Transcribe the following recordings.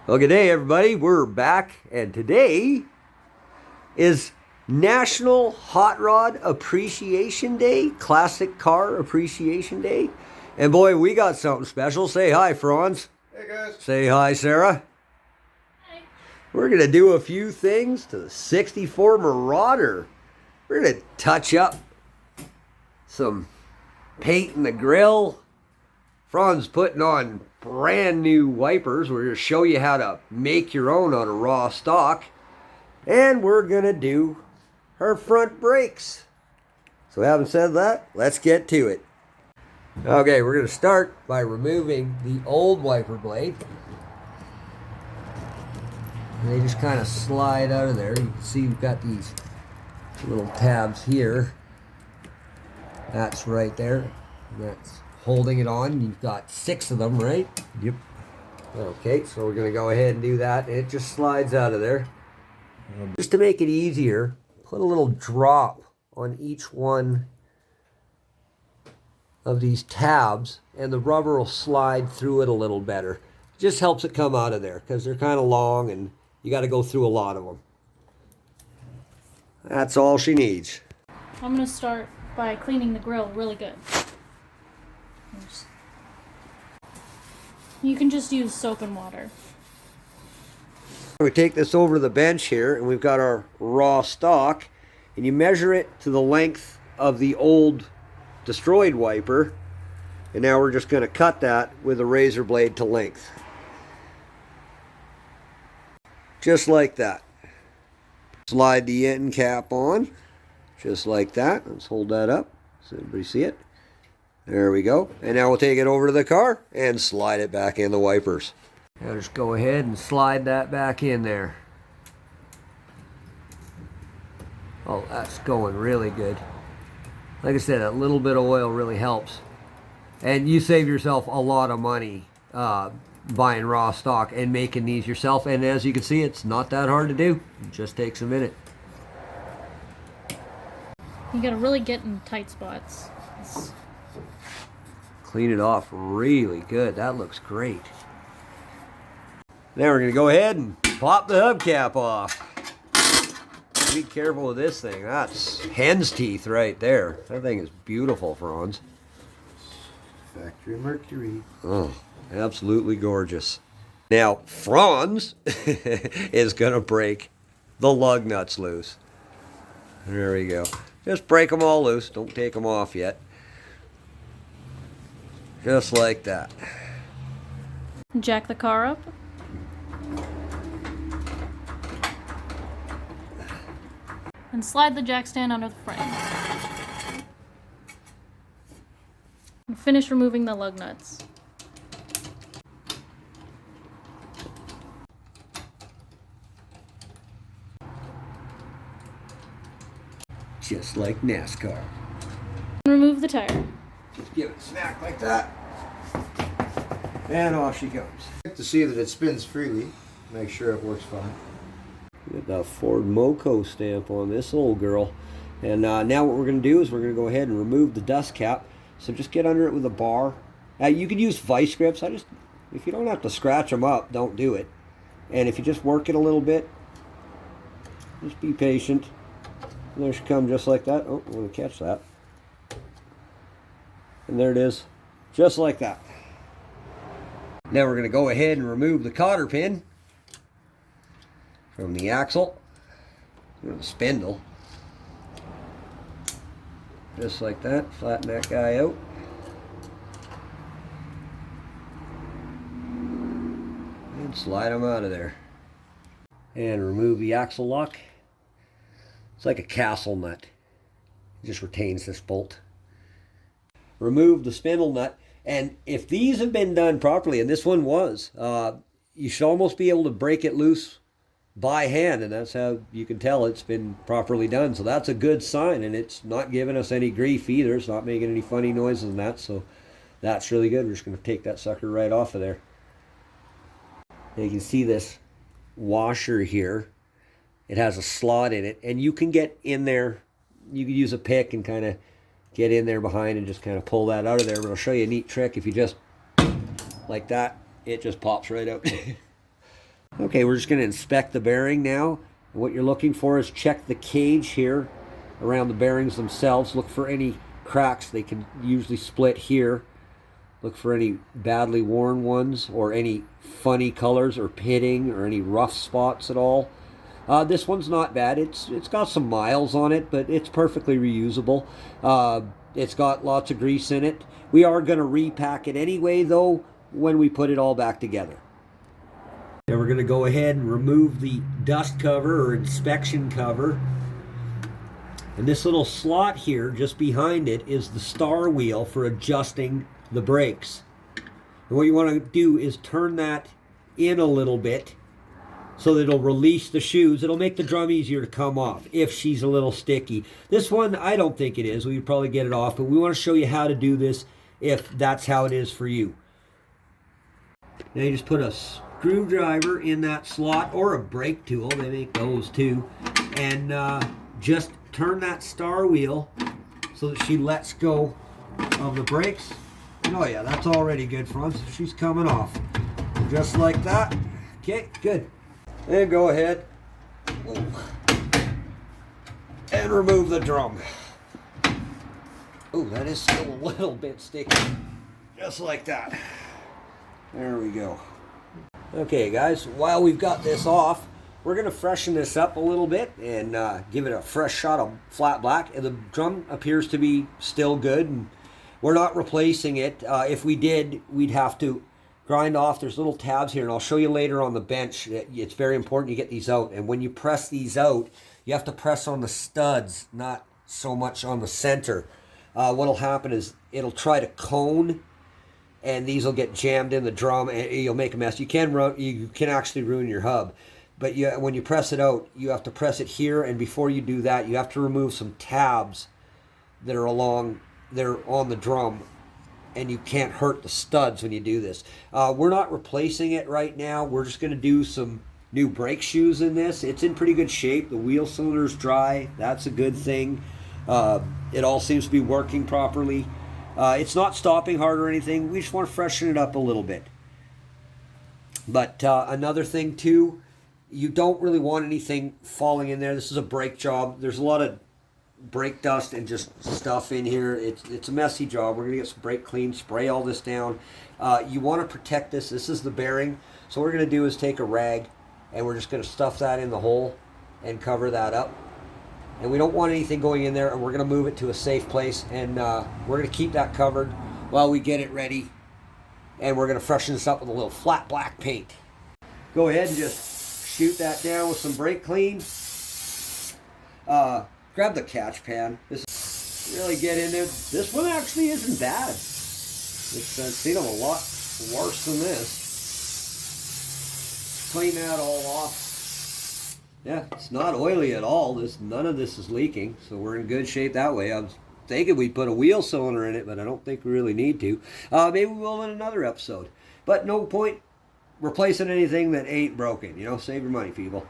Well, good day, everybody. We're back, and today is National Hot Rod Appreciation Day, Classic Car Appreciation Day. And boy, we got something special. Say hi, Franz. Hey, guys. Say hi, Sarah. Hi. We're going to do a few things to the 64 Marauder. We're going to touch up some paint in the grill. Franz putting on brand new wipers. We're going to show you how to make your own out of raw stock. And we're going to do her front brakes. So having said that, let's get to it. Okay, we're going to start by removing the old wiper blade. And they just kind of slide out of there. You can see we've got these little tabs here. That's right there. That's holding it on. You've got 6 of them, right? Yep. Okay, so we're going to go ahead and do that. It just slides out of there. Just to make it easier, put a little drop on each one of these tabs, and the rubber will slide through it a little better. It just helps it come out of there because they're kind of long and you got to go through a lot of them. That's all she needs. I'm going to start by cleaning the grill really good. You can just use soap and water. We take this over to the bench here, and we've got our raw stock, and you measure it to the length of the old destroyed wiper, and now we're just going to cut that with a razor blade to length. Just like that. Slide the end cap on, just like that. Let's hold that up so everybody see it. There we go. And now we'll take it over to the car and slide it back in the wipers. Now just go ahead and slide that back in there. Oh, that's going really good. Like I said, a little bit of oil really helps. And you save yourself a lot of money buying raw stock and making these yourself. And as you can see, it's not that hard to do. It just takes a minute. You got to really get in tight spots. Clean it off really good. That looks great. Now we're going to go ahead and pop the hubcap off. Be careful with this thing. That's hen's teeth right there. That thing is beautiful, Franz. Factory Mercury. Oh, absolutely gorgeous. Now, Franz is going to break the lug nuts loose. There we go. Just break them all loose. Don't take them off yet. Just like that. Jack the car up. And slide the jack stand under the frame. And finish removing the lug nuts. Just like NASCAR. And remove the tire. Just give it a smack like that. And off she comes. To see that it spins freely, make sure it works fine. Get the Ford Moco stamp on this old girl. And now what we're going to do is we're going to go ahead and remove the dust cap. So just get under it with a bar. You could use vice grips. If you don't have to scratch them up, don't do it. And if you just work it a little bit, just be patient. And there she comes just like that. Oh, I want to catch that. And there it is, just like that. Now we're going to go ahead and remove the cotter pin from the axle, or the spindle. Just like that, flatten that guy out. And slide them out of there. And remove the axle lock. It's like a castle nut. It just retains this bolt. Remove the spindle nut, and if these have been done properly, and this one was, you should almost be able to break it loose by hand, and that's how you can tell it's been properly done. So that's a good sign, and it's not giving us any grief either. It's not making any funny noises and that, so that's really good. We're just going to take that sucker right off of there. And you can see this washer here. It has a slot in it, and you can get in there. You can use a pick and kind of get in there behind and just kind of pull that out of there. But I'll show you a neat trick. If you just like that, it just pops right out. Okay, we're just going to inspect the bearing now. What you're looking for is check the cage here around the bearings themselves. Look for any cracks. They can usually split here. Look for any badly worn ones or any funny colors or pitting or any rough spots at all. This one's not bad. It's got some miles on it, but it's perfectly reusable. It's got lots of grease in it. We are going to repack it anyway, though, when we put it all back together. Then we're going to go ahead and remove the dust cover or inspection cover. And this little slot here, just behind it, is the star wheel for adjusting the brakes. And what you want to do is turn that in a little bit so that it'll release the shoes. It'll make the drum easier to come off if she's a little sticky. This one, I don't think it is. We could probably get it off, but we want to show you how to do this if that's how it is for you. Now you just put a screwdriver in that slot or a brake tool. They make those too. And just turn that star wheel so that she lets go of the brakes. And oh yeah, that's already good, Franz. She's coming off. Just like that. Okay, good. And go ahead and remove the drum. Oh, that is still a little bit sticky. Just like that. There we go. Okay, guys, while we've got this off, we're going to freshen this up a little bit and give it a fresh shot of flat black. And the drum appears to be still good, and we're not replacing it. If we did, we'd have to grind off. There's little tabs here, and I'll show you later on the bench. It's very important you get these out. And when you press these out, you have to press on the studs, not so much on the center. What'll happen is it'll try to cone, and these will get jammed in the drum, and you'll make a mess. You can actually ruin your hub. But when you press it out, you have to press it here, and before you do that, you have to remove some tabs that are on the drum, and you can't hurt the studs when you do this. We're not replacing it right now. We're just going to do some new brake shoes in this. It's in pretty good shape. The wheel cylinder's dry. That's a good thing. It all seems to be working properly. It's not stopping hard or anything. We just want to freshen it up a little bit. But another thing too, you don't really want anything falling in there. This is a brake job. There's a lot of brake dust and just stuff in here. It's a messy job. We're going to get some brake clean, spray all this down. You want to protect this. This is the bearing. So what we're going to do is take a rag, and we're just going to stuff that in the hole and cover that up. And we don't want anything going in there, and we're going to move it to a safe place, and we're going to keep that covered while we get it ready. And we're going to freshen this up with a little flat black paint. Go ahead and just shoot that down with some brake clean. Grab the catch pan. This really get in there. This one actually isn't bad. I've seen them a lot worse than this. Clean that all off. Yeah, it's not oily at all. None of this is leaking, so we're in good shape that way. I was thinking we'd put a wheel cylinder in it, but I don't think we really need to. Maybe we will in another episode. But no point replacing anything that ain't broken. Save your money, people.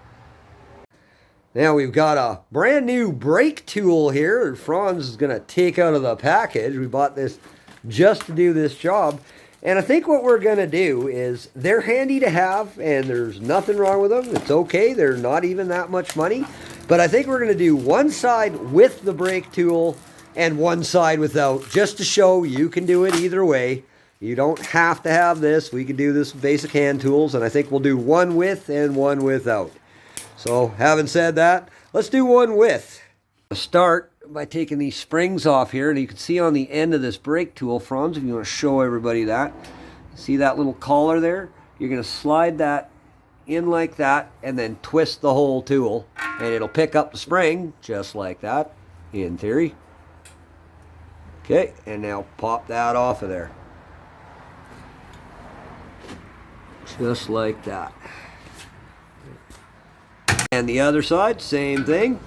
Now we've got a brand new brake tool here that Franz is going to take out of the package. We bought this just to do this job. And I think what we're going to do is, they're handy to have, and there's nothing wrong with them. It's okay. They're not even that much money. But I think we're going to do one side with the brake tool and one side without, just to show you can do it either way. You don't have to have this. We can do this with basic hand tools, and I think we'll do one with and one without. So, having said that, let's do one with. I'll start by taking these springs off here, and you can see on the end of this brake tool, Franz, if you want to show everybody that. See that little collar there? You're going to slide that in like that, and then twist the whole tool, and it'll pick up the spring, just like that, in theory. Okay, and now pop that off of there. Just like that. And the other side, same thing.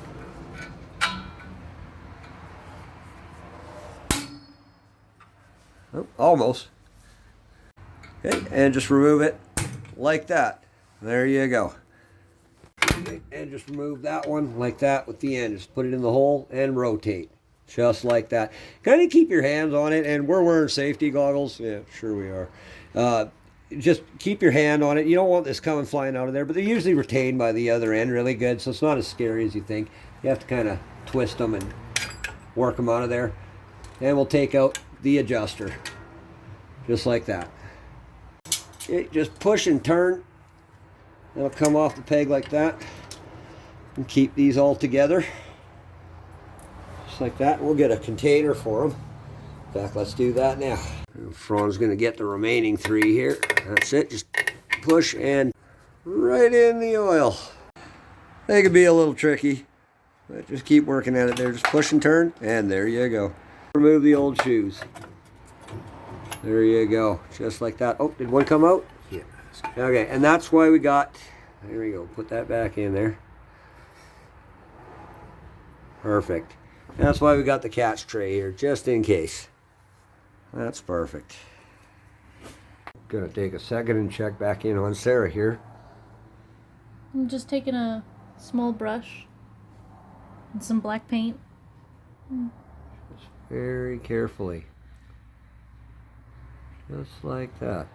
Oh, almost. Okay, and just remove it like that. There you go. Okay, and just remove that one like that with the end. Just put it in the hole and rotate. Just like that. Kind of keep your hands on it, and we're wearing safety goggles. Yeah, sure we are. just keep your hand on it. You don't want this coming flying out of there, but they're usually retained by the other end really good, so it's not as scary as you think. You have to kind of twist them and work them out of there. And we'll take out the adjuster, just like that. Okay, just push and turn. It'll come off the peg like that. And keep these all together. Just like that. We'll get a container for them. In fact, let's do that now. Fran's going to get the remaining 3 here. That's it. Just push and right in the oil. They can be a little tricky, but just keep working at it there. Just push and turn, and there you go. Remove the old shoes. There you go. Just like that. Oh, did one come out? Yeah. Okay, and that's why we got, there we go. Put that back in there. Perfect. That's why we got the catch tray here, just in case. That's perfect. Gonna take a second and check back in on Sarah here. I'm just taking a small brush and some black paint. Just very carefully. Just like that.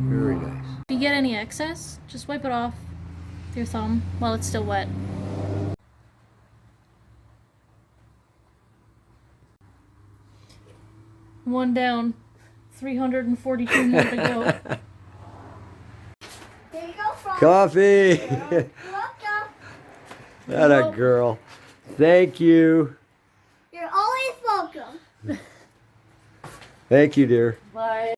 Very nice. If you get any excess, just wipe it off with your thumb while it's still wet. One down, 342 more to go. There you go, Frank. Coffee! You're welcome. That a girl. Thank you. You're always welcome. Thank you, dear. Bye.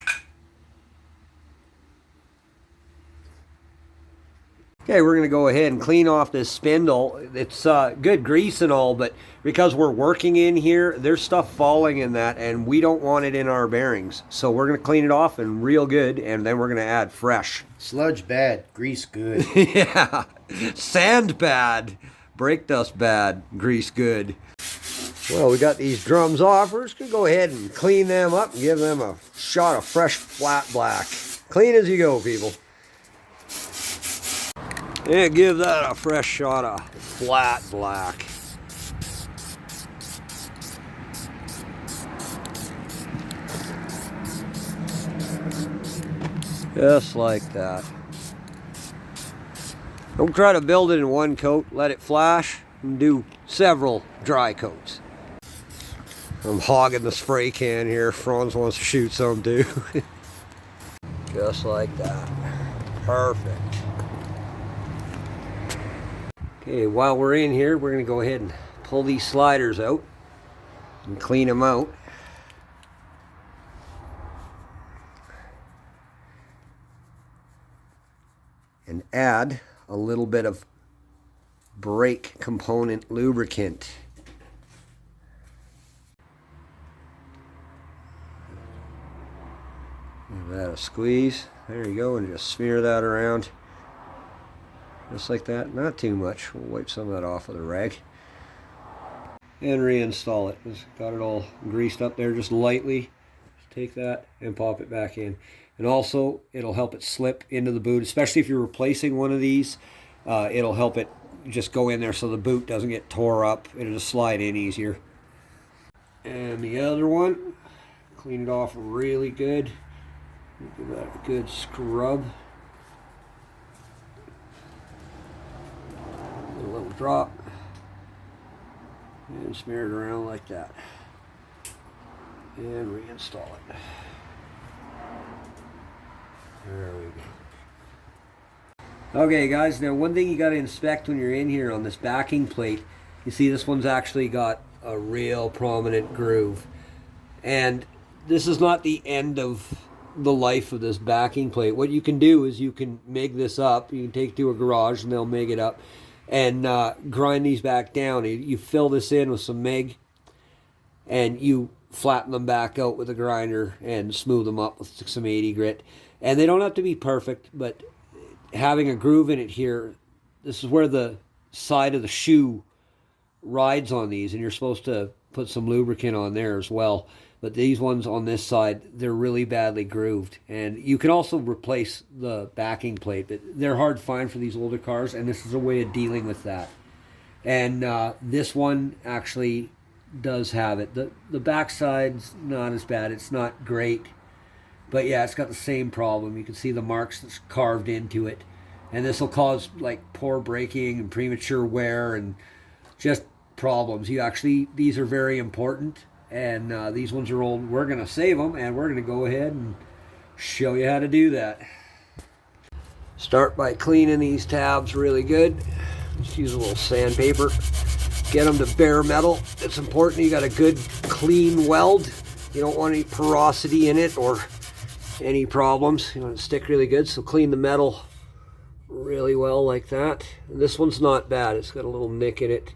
Okay, we're going to go ahead and clean off this spindle. It's good grease and all, but because we're working in here, there's stuff falling in that, and we don't want it in our bearings. So we're going to clean it off and real good, and then we're going to add fresh. Sludge bad, grease good. Yeah. Sand bad, brake dust bad, grease good. Well, we got these drums off. We're just going to go ahead and clean them up and give them a shot of fresh flat black. Clean as you go, people. And give that a fresh shot of flat black. Just like that. Don't try to build it in one coat. Let it flash and do several dry coats. I'm hogging the spray can here. Franz wants to shoot some too. Just like that. Perfect. Okay, while we're in here, we're going to go ahead and pull these sliders out and clean them out. And add a little bit of brake component lubricant. Give that a squeeze. There you go, and just smear that around. Just like that, not too much. We'll wipe some of that off with a rag. And reinstall it. Just got it all greased up there just lightly. Just take that and pop it back in. And also, it'll help it slip into the boot, especially if you're replacing one of these. It'll help it just go in there so the boot doesn't get tore up. It'll just slide in easier. And the other one, clean it off really good. Give that a good scrub. A little drop and smear it around like that and reinstall it. There we go. Okay guys, now one thing you got to inspect when you're in here on this backing plate, you see this one's actually got a real prominent groove, and this is not the end of the life of this backing plate. What you can do is you can MIG this up. You can take it to a garage and they'll MIG it up and grind these back down. You fill this in with some MIG and you flatten them back out with a grinder and smooth them up with some 80 grit. And they don't have to be perfect, but having a groove in it here, this is where the side of the shoe rides on these, and you're supposed to put some lubricant on there as well. But these ones on this side, they're really badly grooved. And you can also replace the backing plate, but they're hard to find for these older cars, and this is a way of dealing with that. And this one actually does have it. The backside's not as bad. It's not great. But yeah, it's got the same problem. You can see the marks that's carved into it. And this will cause like poor braking and premature wear and just problems. These are very important. And these ones are old. We're going to save them, and we're going to go ahead and show you how to do that. Start by cleaning these tabs really good. Just use a little sandpaper. Get them to bare metal. It's important you got a good clean weld. You don't want any porosity in it or any problems. You want it to stick really good, so clean the metal really well like that. And this one's not bad. It's got a little nick in it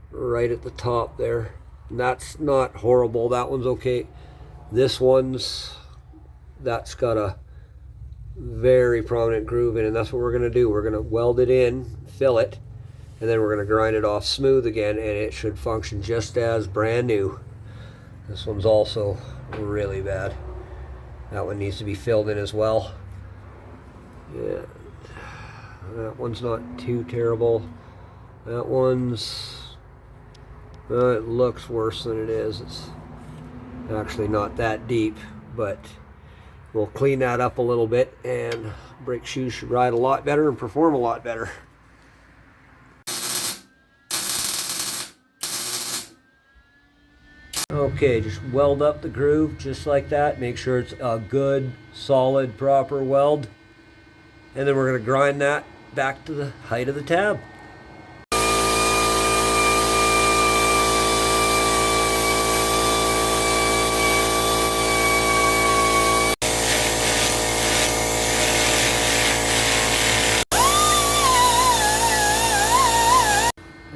right at the top there. And that's not horrible. That one's okay. This that's got a very prominent groove in it, and that's what we're going to do. We're going to weld it in, fill it, and then we're going to grind it off smooth again, and it should function just as brand new. This one's also really bad. That one needs to be filled in as well. Yeah, that one's not too terrible. That one's, it looks worse than it is. It's actually not that deep, but we'll clean that up a little bit, and brake shoes should ride a lot better and perform a lot better. Okay, just weld up the groove just like that. Make sure it's a good, solid, proper weld. And then we're going to grind that back to the height of the tab.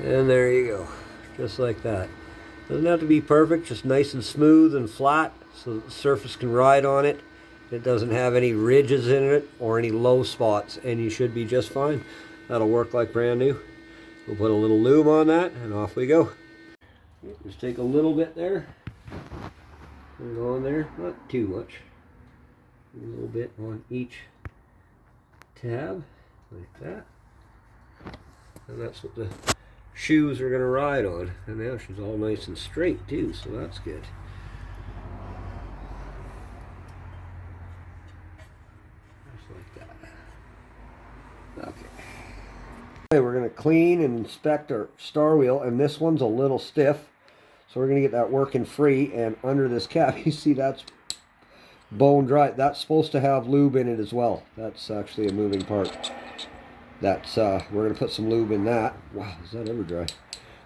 And there you go, just like that. Doesn't have to be perfect, just nice and smooth and flat so that the surface can ride on it. It doesn't have any ridges in it or any low spots, and you should be just fine. That'll work like brand new. We'll put a little lube on that, and off we go. Just take a little bit there. Put it on there, not too much. A little bit on each tab, like that. And that's what the shoes are going to ride on. And now she's all nice and straight too, so that's good. Just like that. Okay. Okay, we're going to clean and inspect our star wheel, and this one's a little stiff, so we're going to get that working free. And under this cap, you see that's bone dry. That's supposed to have lube in it as well. That's actually a moving part. That's we're going to put some lube in that. Wow, is that ever dry?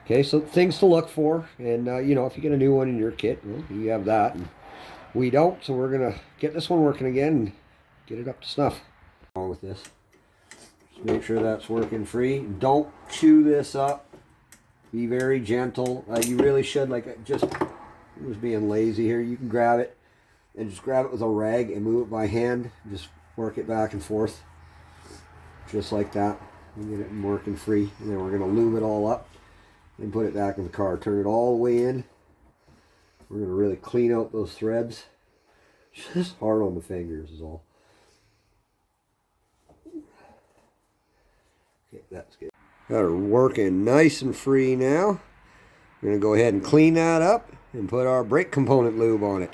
Okay, so things to look for, and you know, if you get a new one in your kit, well, you have that, and we don't, so we're going to get this one working again and get it up to snuff. Wrong with this. Just make sure that's working free. Don't chew this up. Be very gentle. You really should, like, just being lazy here. You can grab it and just grab it with a rag and move it by hand. Just work it back and forth. Just like that. And get it working free. And then we're going to lube it all up and put it back in the car. Turn it all the way in. We're going to really clean out those threads. Just hard on the fingers is all. Okay, that's good. Got her working nice and free now. We're going to go ahead and clean that up and put our brake component lube on it.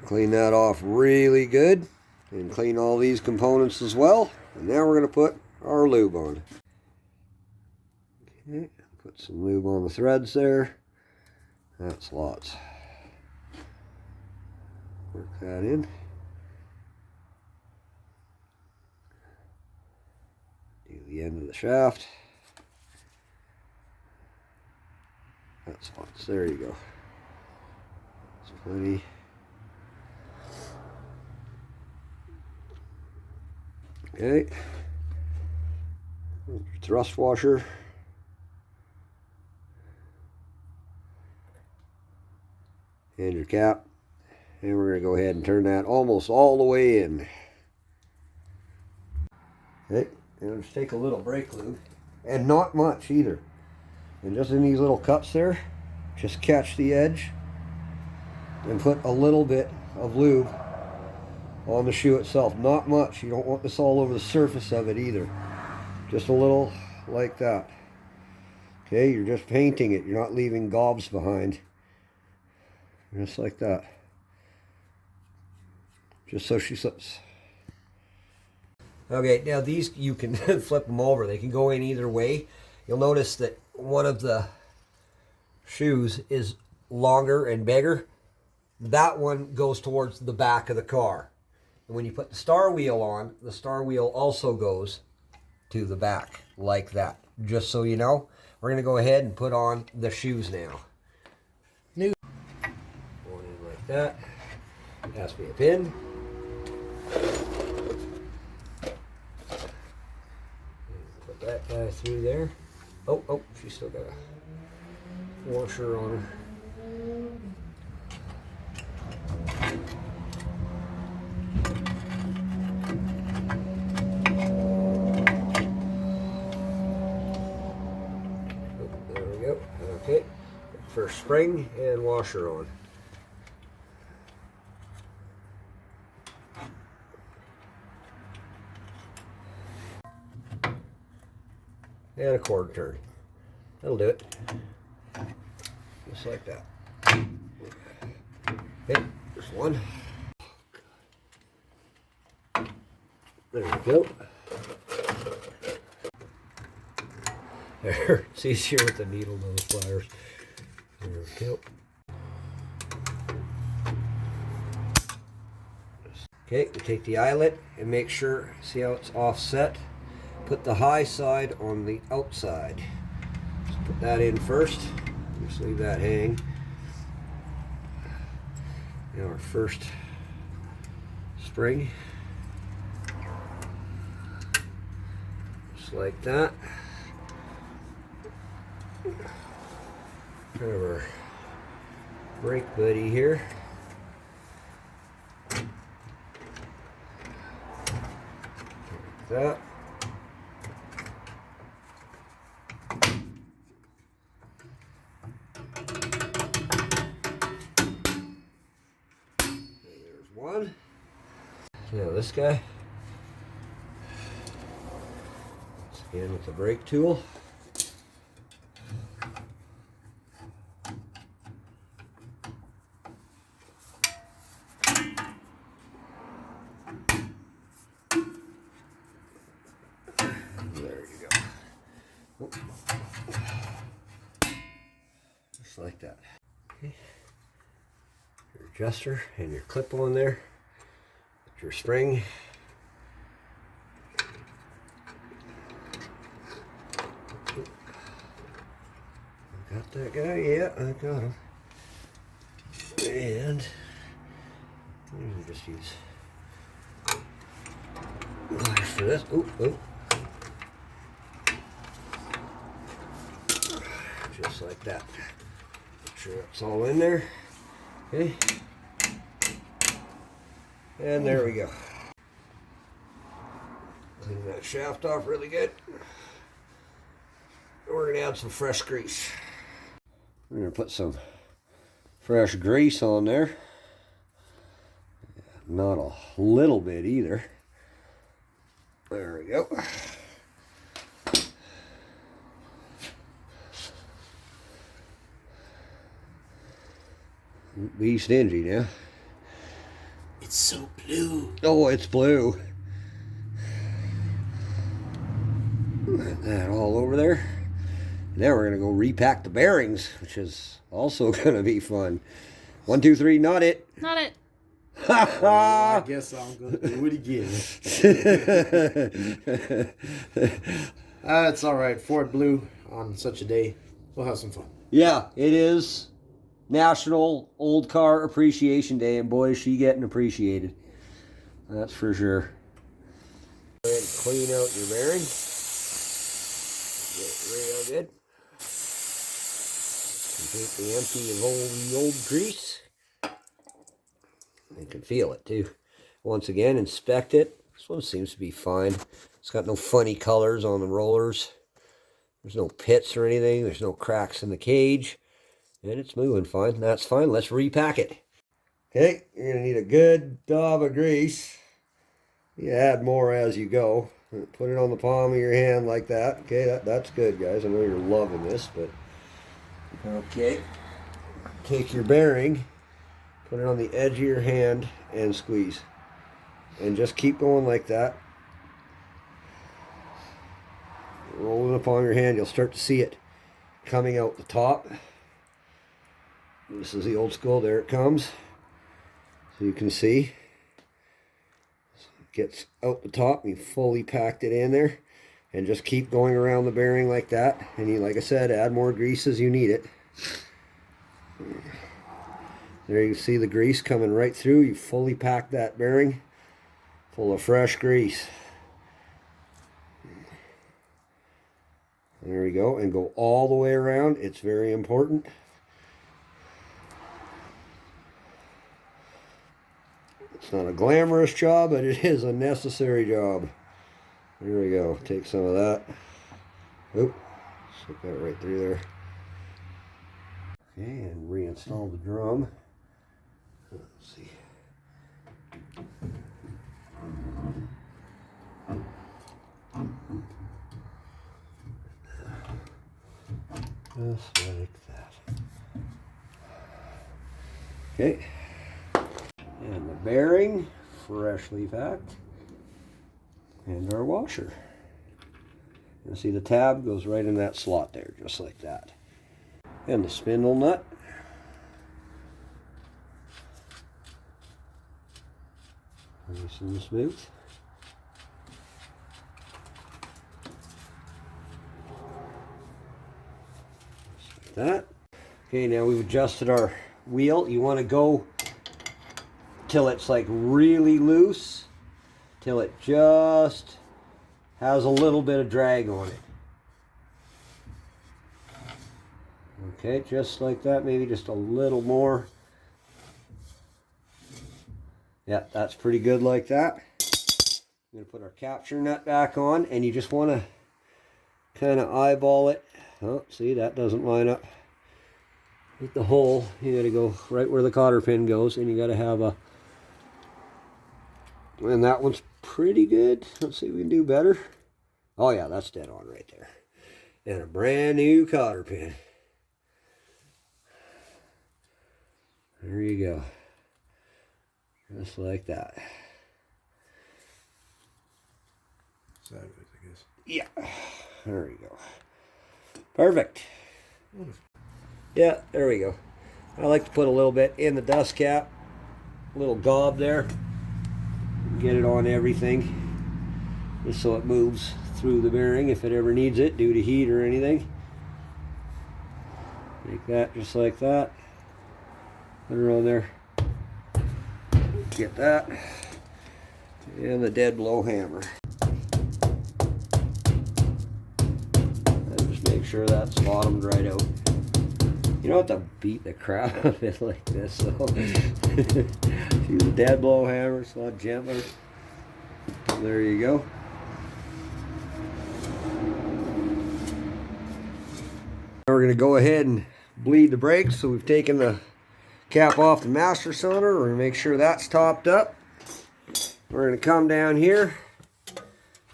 Clean that off really good. And clean all these components as well. And now we're going to put our lube on. Okay, put some lube on the threads there. That's lots. Work that in. Do the end of the shaft. That's lots. There you go. That's plenty. Okay, thrust washer, and your cap, and we're going to go ahead and turn that almost all the way in. Okay, and just take a little brake lube, and not much either, and just in these little cups there, just catch the edge, and put a little bit of lube on the shoe itself. Not much. You don't want this all over the surface of it either. Just a little like that. Okay, you're just painting it. You're not leaving gobs behind. Just like that. Just so she slips. Okay, now these, you can flip them over. They can go in either way. You'll notice that one of the shoes is longer and bigger. That one goes towards the back of the car. And when you put the star wheel on, the star wheel also goes to the back, like that. Just so you know, we're going to go ahead and put on the shoes now. New. Going in like that. Pass me a pin. Put that guy through there. Oh, she's still got a washer on her. There we go. Okay. First spring and washer on. And a quarter turn. That'll do it. Just like that. Okay, just one. There we go. There, it's easier with the needle nose pliers. There we go. Okay, we take the eyelet and make sure, see how it's offset? Put the high side on the outside. Just put that in first. Just leave that hang. Now our first spring. Just like that. Kind of our brake buddy here. Like that. There's one. Now this guy. Once again with the brake tool. Just like that. Okay. Your adjuster and your clip on there. Put your spring. Got that guy? Yeah, I got him. And just use wires for this. Oop. Just like that. Make sure it's all in there. Okay. And there we go. Clean that shaft off really good. We're going to add some fresh grease. We're going to put some fresh grease on there. Not a little bit either. There we go. Be stingy now. It's so blue. Oh, it's blue. Put that all over there. Now we're going to go repack the bearings, which is also going to be fun. 1, 2, 3, not it. Not it. I guess I'm going to do it again. It's all right. Ford Blue on such a day. We'll have some fun. Yeah, it is National Old Car Appreciation Day, and boy, is she getting appreciated. That's for sure. Go ahead and clean out your bearing. Get it real good. Completely empty of all the old grease. You can feel it too. Once again, inspect it. This one seems to be fine. It's got no funny colors on the rollers. There's no pits or anything. There's no cracks in the cage. And it's moving fine. That's fine. Let's repack it. Okay, you're going to need a good daub of grease. You add more as you go. Put it on the palm of your hand like that. Okay, that's good, guys. I know you're loving this, but okay. Take your bearing, put it on the edge of your hand, and squeeze. And just keep going like that. Roll it upon your hand. You'll start to see it coming out the top. This is the old school. There it comes. So you can see. It gets out the top. You fully packed it in there. And just keep going around the bearing like that. And you, like I said, add more grease as you need it. There you see the grease coming right through. You fully packed that bearing full of fresh grease. There we go. And go all the way around. It's very important. It's not a glamorous job, but it is a necessary job. There we go. Take some of that. Oop. Slip that right through there. Okay, and reinstall the drum. Let's see. Just like that. Okay. And the bearing, freshly packed. And our washer. You see the tab goes right in that slot there, just like that. And the spindle nut. Nice and smooth. Just like that. Okay, now we've adjusted our wheel. You want to go till it's like really loose, till it just has a little bit of drag on it. Okay, just like that, maybe just a little more. Yeah, that's pretty good like that. I'm going to put our capture nut back on, and you just want to kind of eyeball it. Oh, see, that doesn't line up with the hole. You got to go right where the cotter pin goes, and you got to have a... And that one's pretty good. Let's see if we can do better. Oh yeah, that's dead on right there. And a brand new cotter pin. There you go. Just like that. Sideways, I guess. Yeah. There we go. Perfect. Yeah, there we go. I like to put a little bit in the dust cap. A little gob there. Get it on everything. Just so it moves through the bearing if it ever needs it due to heat or anything. Make that just like that. Put it on there. Get that. And the dead blow hammer. And just make sure that's bottomed right out. You don't have to beat the crap out of it like this. So use a dead blow hammer, it's a lot gentler. There you go. Now we're going to go ahead and bleed the brakes. So we've taken the cap off the master cylinder. We're going to make sure that's topped up. We're going to come down here.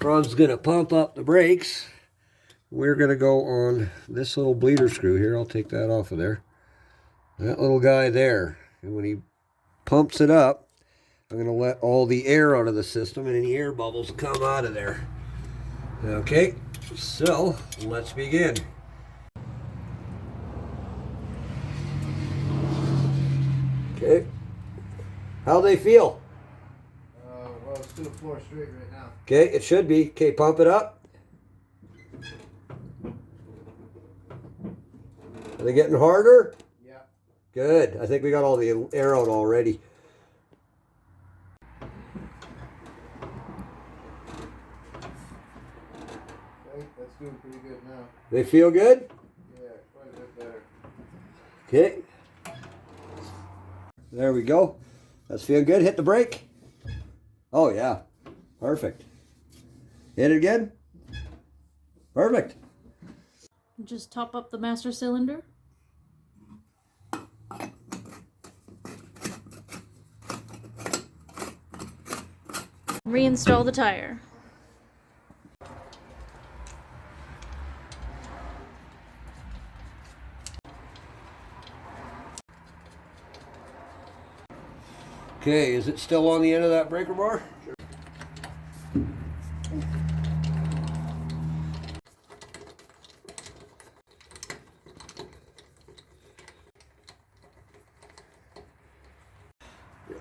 Ron's going to pump up the brakes. We're going to go on this little bleeder screw here. I'll take that off of there. That little guy there. And when he pumps it up, I'm going to let all the air out of the system and any air bubbles come out of there. Okay, so let's begin. Okay, how they feel? Well, it's to the floor straight right now. Okay, it should be. Okay, pump it up. Are they getting harder? Yeah. Good. I think we got all the air out already. Okay, that's doing pretty good now. They feel good? Yeah, quite a bit better. Okay. There we go. That's feeling good. Hit the brake. Oh, yeah. Perfect. Hit it again. Perfect. Just top up the master cylinder. Reinstall the tire. Okay, is it still on the end of that breaker bar?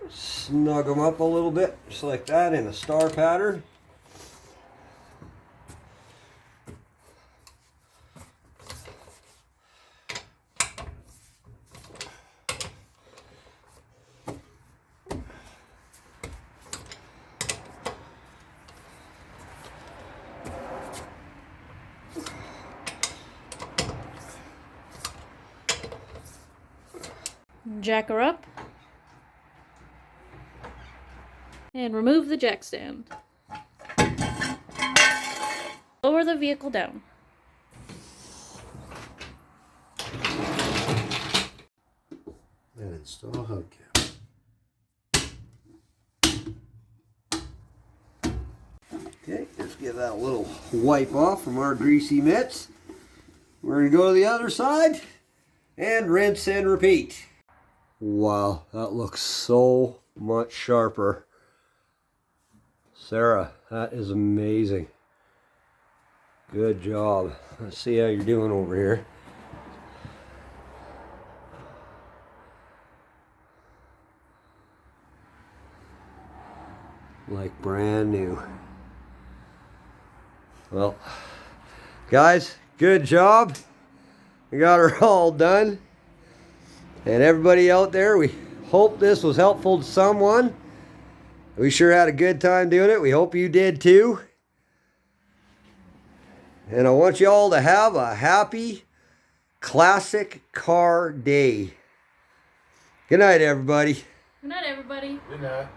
Snug them up a little bit, just like that, in a star pattern. Jack her up. And remove the jack stand. Lower the vehicle down. And install hubcap. Okay, let's get that little wipe off from our greasy mitts. We're going to go to the other side and rinse and repeat. Wow, that looks so much sharper. Sarah, that is amazing. Good job. Let's see how you're doing over here. Like brand new. Well, guys, good job. We got her all done. And everybody out there, we hope this was helpful to someone. We sure had a good time doing it. We hope you did too. And I want you all to have a happy classic car day. Good night, everybody. Good night, everybody. Good night.